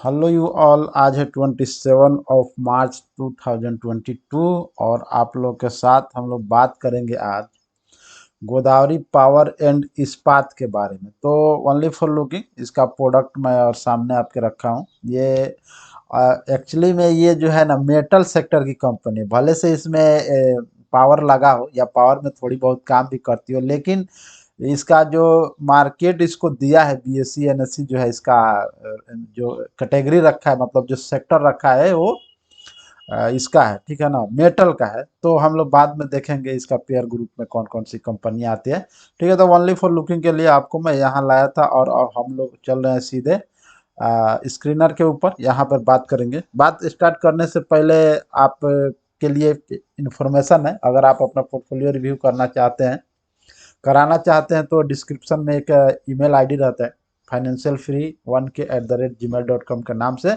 Hello you all. आज है 27 मार्च 2022 और आप लोग के साथ हम लोग बात करेंगे आज गोदावरी पावर एंड इस्पात के बारे में। तो ओनली फॉर लुकिंग इसका प्रोडक्ट मैं और सामने आपके रखा हूँ। ये एक्चुअली में ये जो है ना मेटल सेक्टर की कंपनी, भले से इसमें पावर लगा हो या पावर में थोड़ी बहुत काम भी करती हो, लेकिन इसका जो मार्केट इसको दिया है बीएससी एनएससी जो है इसका जो कैटेगरी रखा है, मतलब जो सेक्टर रखा है वो इसका है, ठीक है ना, मेटल का है। तो हम लोग बाद में देखेंगे इसका पेयर ग्रुप में कौन कौन सी कंपनियां आती है। ठीक है, तो ओनली फॉर लुकिंग के लिए आपको मैं यहाँ लाया था और हम लोग चल रहे हैं सीधे स्क्रीनर के ऊपर। यहाँ पर बात करेंगे। बात स्टार्ट करने से पहले आप के लिए इंफॉर्मेशन है, अगर आप अपना पोर्टफोलियो रिव्यू करना चाहते हैं, कराना चाहते हैं, तो डिस्क्रिप्शन में एक ईमेल आईडी रहता है financialfree1k@gmail.com के नाम से।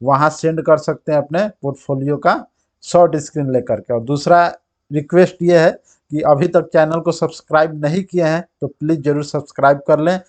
वहाँ सेंड कर सकते हैं अपने पोर्टफोलियो का शॉर्ट स्क्रीन लेकर के। और दूसरा रिक्वेस्ट ये है कि अभी तक चैनल को सब्सक्राइब नहीं किए हैं तो प्लीज़ ज़रूर सब्सक्राइब कर लें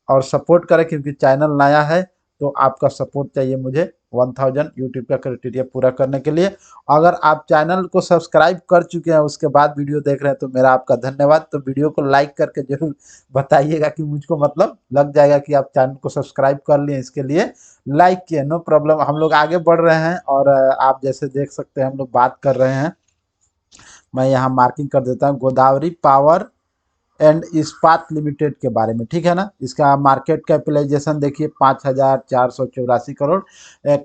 और सपोर्ट करें, क्योंकि चैनल नया है तो आपका सपोर्ट चाहिए मुझे 1000 यूट्यूब का क्राइटेरिया पूरा करने के लिए। अगर आप चैनल को सब्सक्राइब कर चुके हैं उसके बाद वीडियो देख रहे हैं तो मेरा आपका धन्यवाद। तो वीडियो को लाइक करके जरूर बताइएगा कि मुझको मतलब लग जाएगा कि आप चैनल को सब्सक्राइब कर लिए, इसके लिए लाइक किए। नो प्रॉब्लम, हम लोग आगे बढ़ रहे हैं और आप जैसे देख सकते हैं हम लोग बात कर रहे हैं। मैं यहाँ मार्किंग कर देता हूँ गोदावरी पावर एंड इस्पात लिमिटेड के बारे में, ठीक है ना। इसका मार्केट कैपिटलाइजेशन देखिए 5,484 करोड़। एक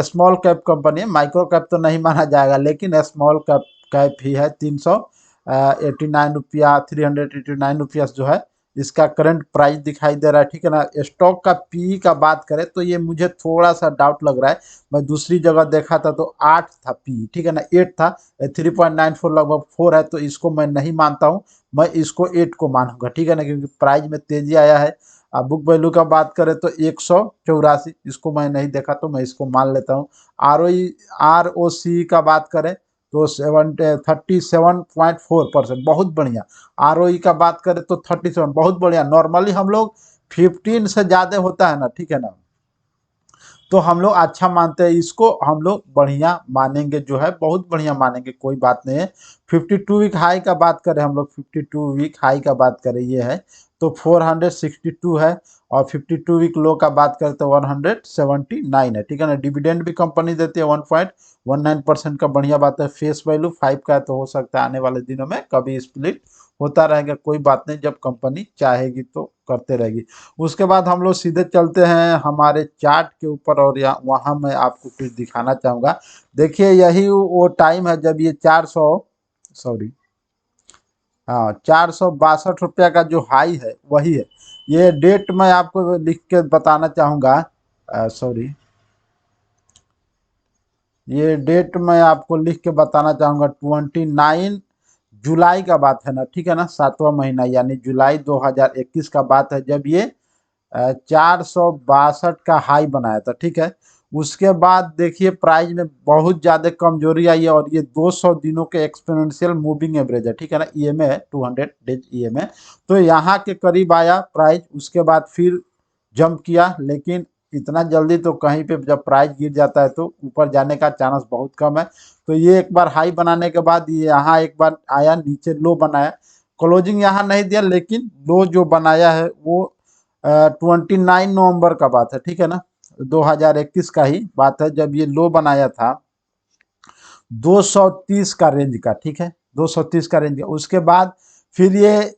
स्मॉल कैप कंपनी है, माइक्रो कैप तो नहीं माना जाएगा लेकिन स्मॉल कैप कैप ही है। 389 रुपया, 389 रुपया जो है इसका करंट प्राइस दिखाई दे रहा है, ठीक है ना। स्टॉक का पी का बात करें तो ये मुझे थोड़ा सा डाउट लग रहा है। मैं दूसरी जगह देखा था तो 8 था पी, ठीक है ना, 8 था। 3.94 लगभग 4 है, तो इसको मैं नहीं मानता हूँ। मैं इसको 8 को मानूंगा, ठीक है ना, क्योंकि प्राइस में तेजी आया है। अब बुक वैल्यू का बात करें तो 184, इसको मैं नहीं देखा तो मैं इसको मान लेता हूँ। ROC का बात करें तो 37.4%, बहुत बढ़िया। ROE का बात करें तो 37, बहुत बढ़िया। नॉर्मली हम लोग 15 से ज़्यादा होता है ना, ठीक है ना, तो हम लोग अच्छा मानते हैं इसको, हम लोग बढ़िया मानेंगे, जो है बहुत बढ़िया मानेंगे, कोई बात नहीं है। 52 वीक हाई का बात करें, हम लोग 52 वीक हाई का बात करें ये है तो 462 है। और 52 वीक लो का बात करें तो 179 है, ठीक है ना। डिविडेंड भी कंपनी देती है 1.19% का, बढ़िया बात है। फेस वैल्यू 5 का है, तो हो सकता है आने वाले दिनों में कभी स्प्लिट होता रहेगा, कोई बात नहीं, जब कंपनी चाहेगी तो करते रहेगी। उसके बाद हम लोग सीधे चलते हैं हमारे चार्ट के ऊपर और यहाँ वहाँ मैं आपको कुछ दिखाना चाहूँगा। देखिए यही वो टाइम है जब ये 400, सॉरी, हाँ, 462 रुपया का जो हाई है वही है। ये डेट मैं आपको लिख के बताना चाहूँगा, सॉरी, ये डेट मैं आपको लिख के बताना चाहूँगा। 29 जुलाई का बात है ना, ठीक है ना, 7वां महीना यानी जुलाई 2021 का बात है, जब ये 462 का हाई बनाया था, ठीक है। उसके बाद देखिए प्राइस में बहुत ज़्यादा कमजोरी आई है और ये 200 दिनों के एक्सपोनेंशियल मूविंग एवरेज है, ठीक है ना, ईएमए है, 200 डेज ईएमए। तो यहाँ के करीब आया प्राइस, उसके बाद फिर जंप किया, लेकिन इतना जल्दी तो कहीं पे जब प्राइस गिर जाता है तो ऊपर जाने का चांस बहुत कम है। तो ये एक बार हाई बनाने के बाद ये यहाँ एक बार आया, नीचे लो बनाया, क्लोजिंग यहाँ नहीं दिया, लेकिन लो जो बनाया है वो 29 नवंबर का बात है, ठीक है ना, 2021 का ही बात है, जब ये लो बनाया था 230 का रेंज का, ठीक है, 230 का रेंज का। उसके बाद फिर ये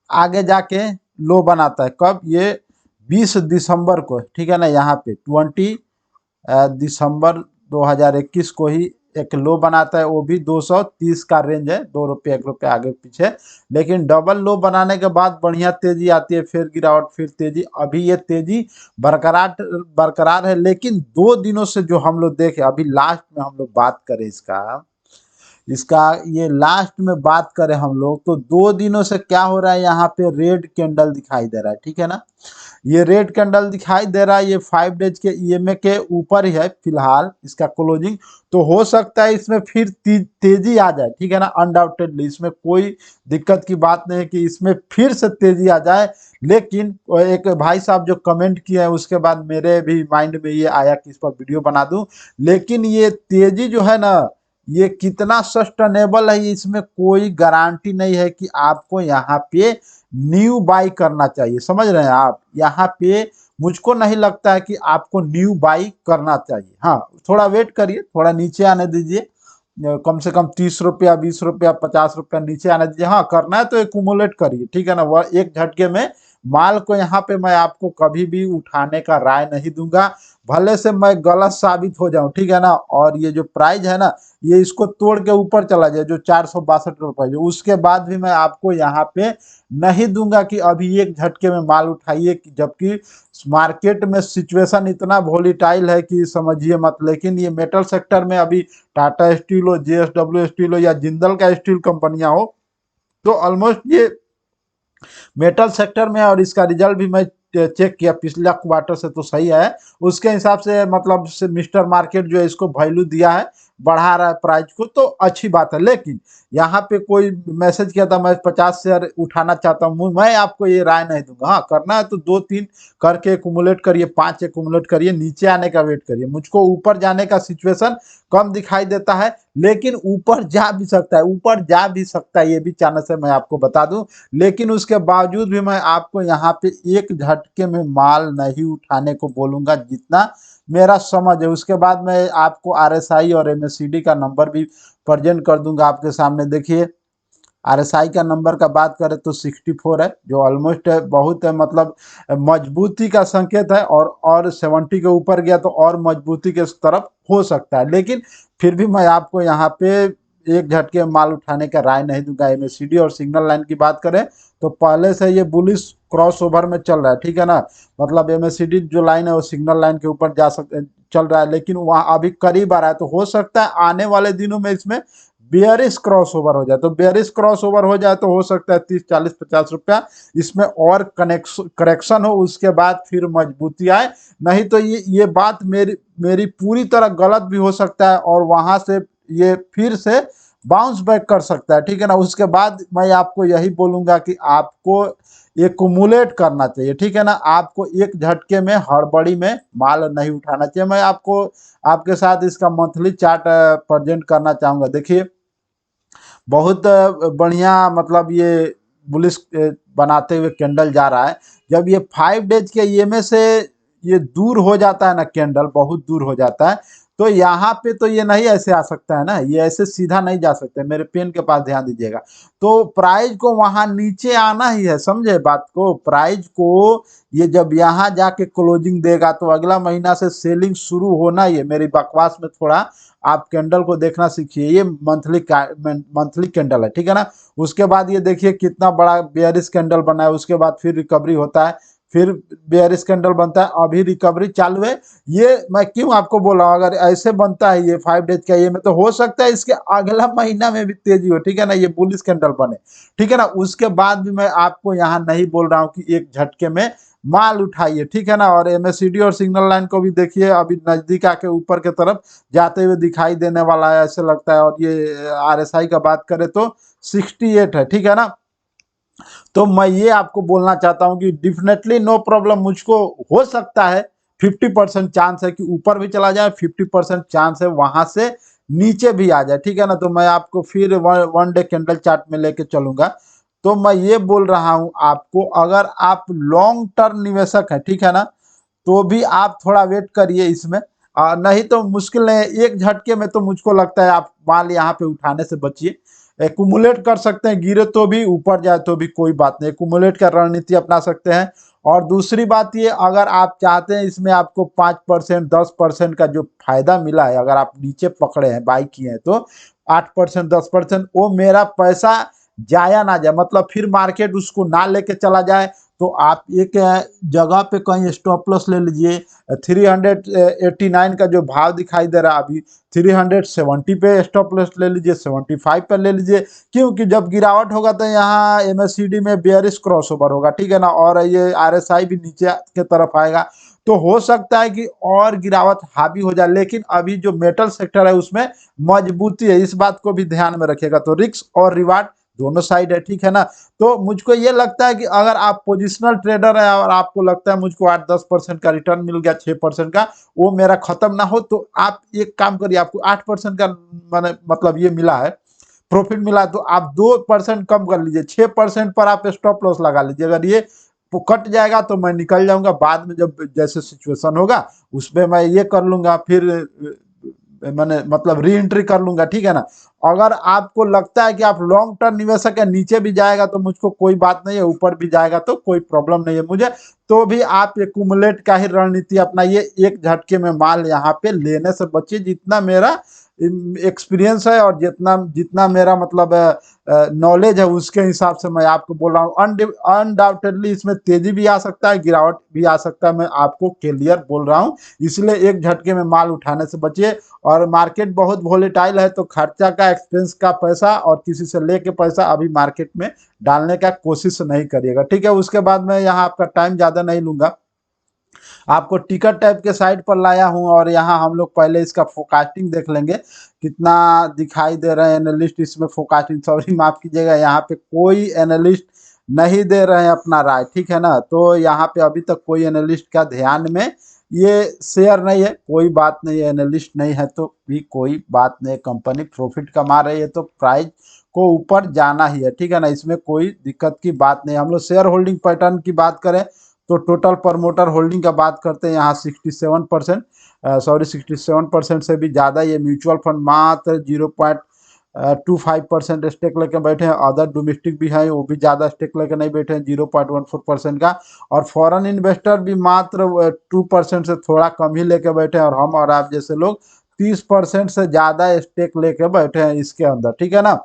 आगे जाके लो बनाता है, कब, ये 20 दिसंबर को, ठीक है ना, यहाँ पे 20 दिसंबर 2021 को ही एक लो बनाता है, वो भी 230 का रेंज है, 2 रुपये 1 रुपये आगे पीछे। लेकिन डबल लो बनाने के बाद बढ़िया तेजी आती है, फिर गिरावट, फिर तेजी। अभी ये तेजी बरकरार बरकरार है, लेकिन 2 दिनों से जो हम लोग देखे, अभी लास्ट में हम लोग बात करें इसका इसका ये लास्ट में बात करें हम लोग तो 2 दिनों से क्या हो रहा है, यहाँ पे रेड कैंडल दिखाई दे रहा है, ठीक है ना। ये रेड कैंडल दिखाई दे रहा है, ये 5 डेज के ईएमए के ऊपर ही है फिलहाल इसका क्लोजिंग। तो हो सकता है इसमें फिर तेजी आ जाए, ठीक है ना, अनडाउटेडली इसमें कोई दिक्कत की बात नहीं है कि इसमें फिर से तेजी आ जाए। लेकिन एक भाई साहब जो कमेंट किए हैं उसके बाद मेरे भी माइंड में ये आया कि इस पर वीडियो बना दूं। लेकिन ये तेजी जो है ना, ये कितना सस्टेनेबल है इसमें कोई गारंटी नहीं है कि आपको यहाँ पे न्यू बाई करना चाहिए। समझ रहे हैं आप, यहाँ पे मुझको नहीं लगता है कि आपको न्यू बाई करना चाहिए। हाँ, थोड़ा वेट करिए, थोड़ा नीचे आने दीजिए, कम से कम 30 रुपया, 20 रुपया, 50 रुपया नीचे आने दीजिए। हाँ, करना है तो एक्यूमुलेट करिए, ठीक है ना। वह एक झटके में माल को यहाँ पे मैं आपको कभी भी उठाने का राय नहीं दूंगा, भले से मैं गलत साबित हो जाऊं, ठीक है ना। और ये जो प्राइस है ना, ये इसको तोड़ के ऊपर चला जाए जो 462 रुपये, जो उसके बाद भी मैं आपको यहाँ पे नहीं दूंगा कि अभी एक झटके में माल उठाइए, जबकि मार्केट में सिचुएशन इतना वोलेटाइल है कि समझिए मत। लेकिन ये मेटल सेक्टर में अभी टाटा स्टील हो, जेएसडब्ल्यू स्टील हो या जिंदल का स्टील कंपनियां हो, तो ऑलमोस्ट ये मेटल सेक्टर में, और इसका रिजल्ट भी मैं चेक किया पिछला क्वार्टर से तो सही है। उसके हिसाब से मतलब से मिस्टर मार्केट जो है इसको वैल्यू दिया है, बढ़ा रहा है प्राइस को, तो अच्छी बात है। लेकिन यहाँ पे कोई मैसेज किया था मैं 50 शेयर उठाना चाहता हूँ, मैं आपको ये राय नहीं दूंगा। हाँ, करना है तो 2-3 करके एक्यूमुलेट करिए, 5 एक्यूमुलेट करिए, नीचे आने का वेट करिए। मुझको ऊपर जाने का सिचुएशन कम दिखाई देता है, लेकिन ऊपर जा भी सकता है, ऊपर जा भी सकता है, ये भी चांस है, मैं आपको बता दूं। लेकिन उसके बावजूद भी मैं आपको यहाँ पे एक झटके में माल नहीं उठाने को बोलूंगा, जितना मेरा समझ है। उसके बाद मैं आपको आरएसआई और एमएससीडी का नंबर भी प्रेजेंट कर दूंगा आपके सामने। देखिए, आरएसआई का नंबर का बात करें तो 64 है, जो ऑलमोस्ट बहुत है, मतलब मजबूती का संकेत है। और 70 के ऊपर गया तो और मजबूती के तरफ हो सकता है। लेकिन फिर भी मैं आपको यहाँ पे एक झटके में माल उठाने का राय नहीं दूंगा। एमएससीडी और सिग्नल लाइन की बात करें तो पहले से ये बुलिश क्रॉस ओवर में चल रहा है, ठीक है ना। मतलब एमएससीडी जो लाइन है वो सिग्नल लाइन के ऊपर जा सकते चल रहा है, लेकिन वहां अभी करीब आ रहा है। तो हो सकता है आने वाले दिनों में इसमें बेयरिश क्रॉस ओवर हो जाए। तो बेयरिश क्रॉस ओवर हो जाए तो हो सकता है 30, 40, 50 रुपया इसमें और करेक्शन हो, उसके बाद फिर मजबूती आए। नहीं तो ये बात मेरी पूरी तरह गलत भी हो सकता है, और वहां से ये फिर से बाउंस बैक कर सकता है, ठीक है ना। उसके बाद मैं आपको यही बोलूंगा कि आपको एक्यूमुलेट करना चाहिए, ठीक है ना। आपको एक झटके में हड़बड़ी में माल नहीं उठाना चाहिए। मैं आपको आपके साथ इसका मंथली चार्ट प्रेजेंट करना चाहूंगा। देखिए, बहुत बढ़िया, मतलब ये बुलिश बनाते हुए कैंडल जा रहा है। जब ये 5 डेज के ईएमए से ये दूर हो जाता है ना, कैंडल बहुत दूर हो जाता है, तो यहाँ पे तो ये नहीं ऐसे आ सकता है ना, ये ऐसे सीधा नहीं जा सकते। मेरे पेन के पास ध्यान दीजिएगा। तो प्राइस को वहां नीचे आना ही है, समझे बात को। प्राइस को ये जब यहाँ जाके क्लोजिंग देगा तो अगला महीना से सेलिंग शुरू होना ही है। मेरी बकवास में थोड़ा आप कैंडल को देखना सीखिए। ये मंथली कैंडल है, ठीक है ना। उसके बाद ये देखिए कितना बड़ा बेयरिश कैंडल बना है, उसके बाद फिर रिकवरी होता है, फिर बेयरिश कैंडल बनता है, अभी रिकवरी चालू है। ये मैं क्यों आपको बोल रहा हूँ, अगर ऐसे बनता है ये 5 डेज का ये में, तो हो सकता है इसके अगला महीना में भी तेजी हो, ठीक है ना, ये बुलिश कैंडल बने, ठीक है ना। उसके बाद भी मैं आपको यहाँ नहीं बोल रहा हूँ कि एक झटके में माल उठाइए, ठीक है ना। और एमएससीडी और सिग्नल लाइन को भी देखिए, अभी नजदीक आके ऊपर की तरफ जाते हुए दिखाई देने वाला है, ऐसे लगता है। और ये आरएसआई का बात करें तो 68 है, ठीक है ना। तो मैं ये आपको बोलना चाहता हूं कि डेफिनेटली नो प्रॉब्लम, मुझको हो सकता है 50% चांस है कि ऊपर भी चला जाए, 50% चांस है वहां से नीचे भी आ जाए, ठीक है ना। तो मैं आपको फिर वन डे कैंडल चार्ट में लेके चलूंगा। तो मैं ये बोल रहा हूं आपको, अगर आप लॉन्ग टर्म निवेशक हैं, ठीक है ना, तो भी आप थोड़ा वेट करिए इसमें। नहीं तो मुश्किल नहीं है, एक झटके में तो मुझको लगता है आप माल यहाँ पे उठाने से बचिए। एक्यूमुलेट कर सकते हैं, गिरे तो भी, ऊपर जाए तो भी कोई बात नहीं, एक्यूमुलेट का रणनीति अपना सकते हैं। और दूसरी बात ये, अगर आप चाहते हैं इसमें आपको 5%, 10% का जो फायदा मिला है, अगर आप नीचे पकड़े हैं, बाई किए हैं, तो 8%, 10%, वो मेरा पैसा जाया ना जाए, मतलब फिर मार्केट उसको ना लेके चला जाए, तो आप एक जगह पे कहीं स्टॉप लॉस ले लीजिए। 389 का जो भाव दिखाई दे रहा है अभी, 370 पे स्टॉप लॉस ले लीजिए, 75 पे ले लीजिए। क्योंकि जब गिरावट होगा तो यहाँ एमएससीडी में बेयरिश क्रॉसओवर होगा, ठीक है ना, और ये आरएसआई भी नीचे के तरफ आएगा। तो हो सकता है कि और गिरावट हावी हो जाए, लेकिन अभी जो मेटल सेक्टर है उसमें मजबूती है, इस बात को भी ध्यान में रखिएगा। तो रिस्क और रिवार्ड दोनों साइड है, ठीक है ना। तो मुझको ये लगता है कि अगर आप पोजिशनल ट्रेडर है और आपको लगता है मुझको 8-10% का रिटर्न मिल गया, 6% का, वो मेरा खत्म ना हो, तो आप एक काम करिए, आपको 8% का मतलब ये मिला है, प्रॉफिट मिला, तो आप 2% कम कर लीजिए, 6% पर आप स्टॉप लॉस लगा लीजिए। अगर ये कट जाएगा तो मैं निकल जाऊंगा, बाद में जब जैसे सिचुएशन होगा उसमें मैं ये कर लूंगा, फिर मैंने मतलब री एंट्री कर लूंगा, ठीक है ना। अगर आपको लगता है कि आप लॉन्ग टर्म निवेशक है, नीचे भी जाएगा तो मुझको कोई बात नहीं है, ऊपर भी जाएगा तो कोई प्रॉब्लम नहीं है मुझे, तो भी आप एक्यूमुलेट का ही रणनीति अपनाइए। एक झटके में माल यहाँ पे लेने से बचिए। जितना मेरा एक्सपीरियंस है और जितना जितना मेरा मतलब नॉलेज है उसके हिसाब से मैं आपको बोल रहा हूँ। अनडाउटेडली इसमें तेजी भी आ सकता है, गिरावट भी आ सकता है, मैं आपको क्लियर बोल रहा हूँ। इसलिए एक झटके में माल उठाने से बचिए। और मार्केट बहुत वोलेटाइल है, तो खर्चा का, एक्सपेंस का पैसा और किसी से लेके पैसा अभी मार्केट में डालने का कोशिश नहीं करिएगा, ठीक है। उसके बाद मैं यहाँ आपका टाइम ज़्यादा नहीं लूंगा, आपको टिकट टाइप के साइट पर लाया हूं, और यहाँ हम लोग पहले इसका फोकास्टिंग देख लेंगे कितना दिखाई दे रहे हैं एनालिस्ट इसमें। फोकास्टिंग, सॉरी माफ कीजिएगा, यहाँ पे कोई एनालिस्ट नहीं दे रहे हैं अपना राय, ठीक है ना। तो यहाँ पे अभी तक कोई एनालिस्ट का ध्यान में ये शेयर नहीं है, कोई बात नहीं है, एनालिस्ट नहीं है तो भी कोई बात नहीं, कंपनी प्रॉफिट कमा रही है तो प्राइस को ऊपर जाना ही है, ठीक है ना, इसमें कोई दिक्कत की बात नहीं। हम लोग शेयर होल्डिंग पैटर्न की बात करें तो टोटल प्रमोटर होल्डिंग का बात करते हैं यहाँ 67%, सॉरी 67% से भी ज़्यादा ये म्यूचुअल फंड मात्र 0.25% स्टेक लेके बैठे हैं। अदर डोमेस्टिक भी हैं, वो भी ज़्यादा स्टेक लेके नहीं बैठे हैं, 0.14% का। और फॉरेन इन्वेस्टर भी मात्र 2% से थोड़ा कम ही लेके बैठे हैं, और हम और आप जैसे लोग 30% से ज़्यादा स्टेक लेके बैठे हैं इसके अंदर, ठीक है ना।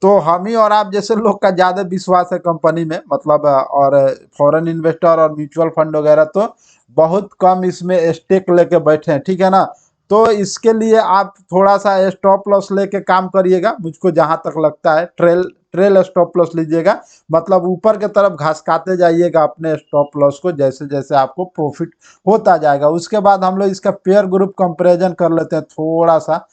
तो हम ही और आप जैसे लोग का ज़्यादा विश्वास है कंपनी में, मतलब और फॉरेन इन्वेस्टर और म्यूचुअल फंड वगैरह तो बहुत कम इसमें स्टेक लेके बैठे हैं, ठीक है ना। तो इसके लिए आप थोड़ा सा स्टॉप लॉस लेके काम करिएगा, मुझको जहां तक लगता है ट्रेल ट्रेल स्टॉप लॉस लीजिएगा, मतलब ऊपर के तरफ घसकाते जाइएगा अपने स्टॉप लॉस को, जैसे जैसे आपको प्रॉफिट होता जाएगा। उसके बाद हम लोग इसका पेयर ग्रुप कंपेरिजन कर लेते हैं थोड़ा सा।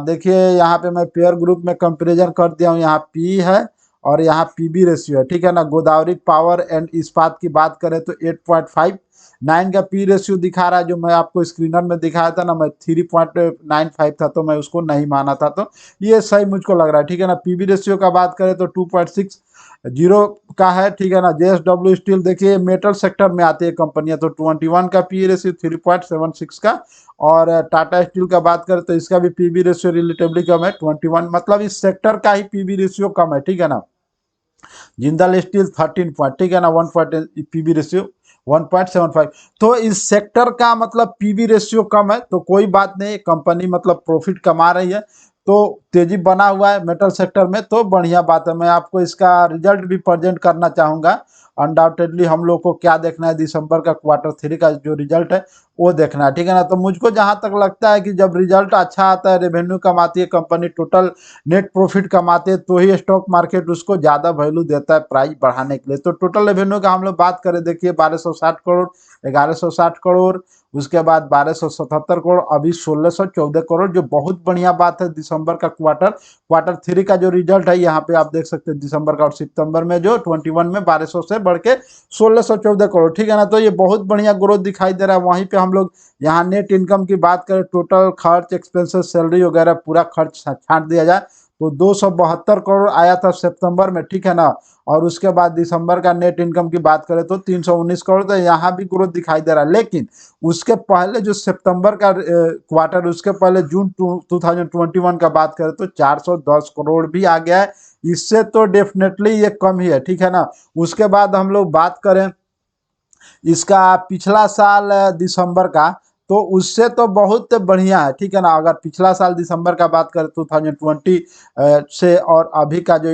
देखिए यहाँ पे मैं पेयर ग्रुप में कंपेरिजन कर दिया हूँ, यहाँ पी है और यहाँ पीबी रेशियो है, ठीक है ना। गोदावरी पावर एंड इस्पात की बात करें तो 8.59 का पी रेशियो दिखा रहा है, जो मैं आपको स्क्रीनर में दिखाया था ना, मैं 3.95 था तो मैं उसको नहीं माना था, तो ये सही मुझको लग रहा है, ठीक है ना। पीबी रेशियो का बात करें तो 2.60 का है, ठीक है ना। जेएसडब्ल्यू स्टील देखिए मेटल सेक्टर में आती है कंपनियां, तो 21 का पी रेशियो, 3.76 का। और टाटा स्टील का बात करें तो इसका भी पीबी रेशियो रिलेटिवली कम है, 21, मतलब इस सेक्टर का ही पीबी रेशियो कम है, ठीक है ना। जिंदल स्टील 13 पॉइंट, ठीक है ना, 1 पॉइंट पीबी रेशियो 1.75। तो इस सेक्टर का मतलब पीबी रेशियो कम है, तो कोई बात नहीं, कंपनी मतलब प्रॉफिट कमा रही है, तो तेजी बना हुआ है मेटल सेक्टर में, तो बढ़िया बात है। मैं आपको इसका रिजल्ट भी प्रेजेंट करना चाहूँगा। अनडाउटेडली हम लोग को क्या देखना है, दिसंबर का Q3 का जो रिजल्ट है वो देखना है, ठीक है ना। तो मुझको जहाँ तक लगता है कि जब रिजल्ट अच्छा आता है, रेवेन्यू कमाती है कंपनी, टोटल नेट प्रॉफिट कमाते हैं, तो ही स्टॉक मार्केट उसको ज़्यादा वैल्यू देता है प्राइस बढ़ाने के लिए। तो टोटल रेवेन्यू का हम लोग बात करें, देखिए 1260 करोड़, 1160 करोड़, उसके बाद 1277 करोड़, अभी 1614 करोड़, जो बहुत बढ़िया बात है। दिसंबर का Q3 का जो रिजल्ट है यहाँ पे आप देख सकते हैं, दिसंबर का, और सितंबर में जो 21 में 1200 से बढ़ के 1614 करोड़, ठीक है ना। तो ये बहुत बढ़िया ग्रोथ दिखाई दे रहा है। वहीं पे हम लोग यहाँ नेट इनकम की बात करें, टोटल खर्च, एक्सपेंसेस, सैलरी वगैरह पूरा खर्च छांट दिया जाए तो 272 करोड़ आया था सितंबर में, ठीक है ना। और उसके बाद दिसंबर का नेट इनकम की बात करें तो 319 करोड़, तो यहाँ भी ग्रोथ दिखाई दे रहा है। लेकिन उसके पहले जो सितंबर का क्वार्टर, उसके पहले जून 2021 का बात करें तो 410 करोड़ भी आ गया है, इससे तो डेफिनेटली ये कम ही है, ठीक है ना। उसके बाद हम लोग बात करें इसका पिछला साल दिसंबर का, तो उससे तो बहुत बढ़िया है, ठीक है ना। अगर पिछला साल दिसंबर का बात करें 2020 से, और अभी का जो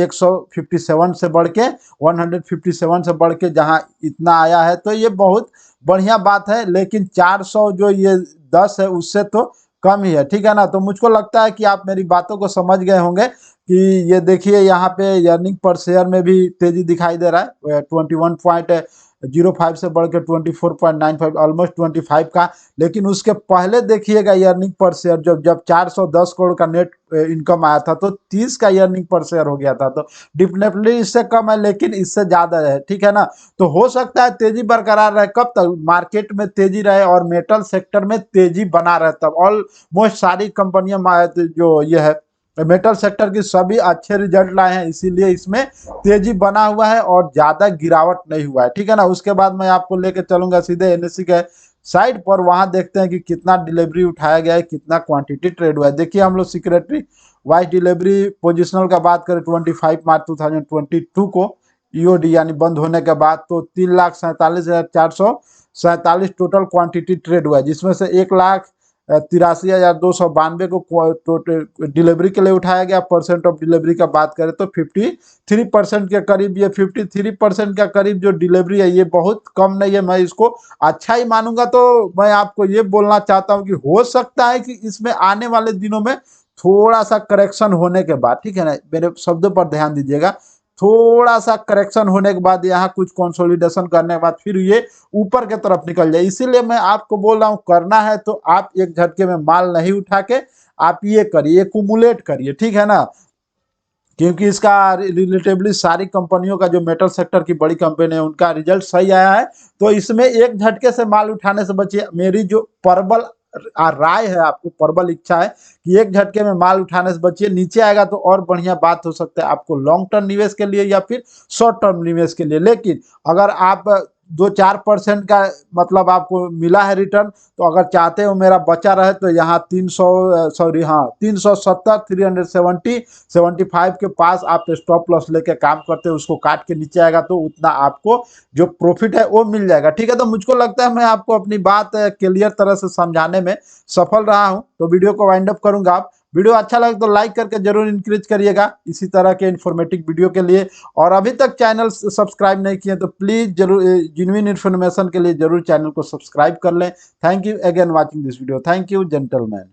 157 से बढ़ के 157 से बढ़ के जहाँ इतना आया है, तो ये बहुत बढ़िया बात है। लेकिन 400 जो ये 10 है उससे तो कम ही है, ठीक है ना। तो मुझको लगता है कि आप मेरी बातों को समझ गए होंगे कि ये देखिए यहाँ पे अर्निंग पर शेयर में भी तेजी दिखाई दे रहा है 21.05 से बढ़ के 24.95, ऑलमोस्ट 25 का। लेकिन उसके पहले देखिएगा अर्निंग पर शेयर जब 410 करोड़ का नेट इनकम आया था तो 30 का अर्निंग पर शेयर हो गया था। तो डेफिनेटली इससे कम है लेकिन इससे ज़्यादा है, ठीक है ना। तो हो सकता है तेजी बरकरार रहे, कब तक मार्केट में तेजी रहे और मेटल सेक्टर में तेजी बना रहे, तब ऑलमोस्ट सारी कंपनियां जो ये है मेटल सेक्टर की सभी अच्छे रिजल्ट लाए हैं, इसीलिए इसमें तेजी बना हुआ है और ज्यादा गिरावट नहीं हुआ है, ठीक है ना। उसके बाद मैं आपको लेके चलूंगा सीधे एनएससी के साइड पर, वहां देखते हैं कि कितना डिलीवरी उठाया गया है, कितना क्वांटिटी ट्रेड हुआ है। देखिए हम लोग सिक्योरिटी वाइज डिलीवरी पोजिशनल का बात करें 25 मार्च 2022 को ईओडी यानी बंद होने के बाद, तो 3,47,447 टोटल क्वांटिटी ट्रेड हुआ है, जिसमें से 1,83,292 को डिलीवरी के लिए उठाया गया। परसेंट ऑफ डिलीवरी का बात करें तो 53% के करीब, ये 53% के करीब जो डिलीवरी है ये बहुत कम नहीं है, मैं इसको अच्छा ही मानूंगा। तो मैं आपको ये बोलना चाहता हूँ कि हो सकता है कि इसमें आने वाले दिनों में थोड़ा सा करेक्शन होने के बाद, ठीक है ना, मेरे शब्दों पर ध्यान दीजिएगा, थोड़ा सा करेक्शन होने के बाद यहाँ कुछ कंसोलिडेशन करने के बाद फिर ये ऊपर के तरफ निकल जाए। इसीलिए मैं आपको बोल रहा हूँ करना है तो आप एक झटके में माल नहीं उठा के आप ये करिए, एक्यूमुलेट करिए, ठीक है ना। क्योंकि इसका रिलेटिवली सारी कंपनियों का जो मेटल सेक्टर की बड़ी कंपनी है उनका रिजल्ट सही आया है, तो इसमें एक झटके से माल उठाने से बचिए। मेरी जो प्रबल राय है, आपको प्रबल इच्छा है कि एक झटके में माल उठाने से बचिए। नीचे आएगा तो और बढ़िया बात हो सकता है आपको लॉन्ग टर्म निवेश के लिए या फिर शॉर्ट टर्म निवेश के लिए। लेकिन अगर आप 2-4% का मतलब आपको मिला है रिटर्न, तो अगर चाहते हो मेरा बचा रहे तो यहाँ 370, 375 के पास आप स्टॉप लॉस लेके काम करते हो, उसको काट के नीचे आएगा तो उतना आपको जो प्रॉफिट है वो मिल जाएगा, ठीक है। तो मुझको लगता है मैं आपको अपनी बात क्लियर तरह से समझाने में सफल रहा हूं, तो वीडियो को वाइंड अप करूंगा। आप वीडियो अच्छा लगे तो लाइक करके जरूर इंकरेज करिएगा इसी तरह के इन्फॉर्मेटिव वीडियो के लिए। और अभी तक चैनल सब्सक्राइब नहीं किए तो प्लीज जरूर जेन्युइन इन्फॉर्मेशन के लिए जरूर चैनल को सब्सक्राइब कर लें। Thank you again watching this video. Thank you gentleman.